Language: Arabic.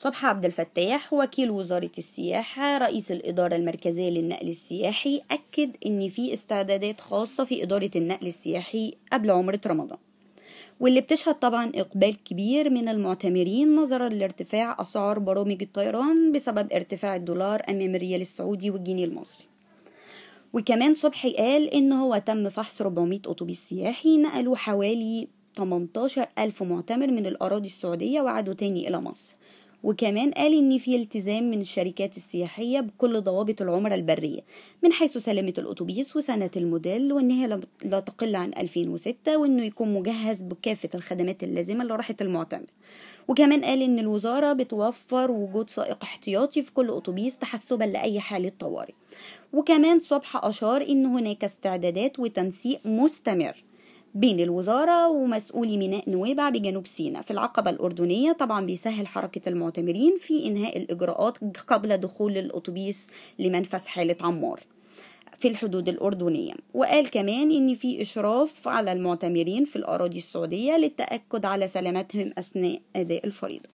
صبحي عبد الفتاح وكيل وزارة السياحة رئيس الإدارة المركزية للنقل السياحي أكد إن في استعدادات خاصة في إدارة النقل السياحي قبل عمرة رمضان، واللي بتشهد طبعا إقبال كبير من المعتمرين نظرا لارتفاع أسعار برامج الطيران بسبب ارتفاع الدولار أمام الريال السعودي والجنيه المصري. وكمان صبحي قال إن هو تم فحص 400 أتوبيس سياحي نقلوا حوالي 18 ألف معتمر من الأراضي السعودية وعادوا تاني إلى مصر. وكمان قال إن في التزام من الشركات السياحية بكل ضوابط العمرة البرية من حيث سلامة الأتوبيس وسنة الموديل، وإن هي لا تقل عن 2006، وإنه يكون مجهز بكافة الخدمات اللازمة لراحة المعتمر. وكمان قال إن الوزارة بتوفر وجود سائق احتياطي في كل أتوبيس تحسبا لأي حالة طوارئ. وكمان صبحي أشار إن هناك استعدادات وتنسيق مستمر بين الوزارة ومسؤولي ميناء نويبع بجنوب سيناء في العقبة الأردنية، طبعا بيسهل حركة المعتمرين في إنهاء الإجراءات قبل دخول الأتوبيس لمنفذ حالة عمار في الحدود الأردنية. وقال كمان إن في إشراف على المعتمرين في الأراضي السعودية للتأكد على سلامتهم أثناء أداء الفريضة.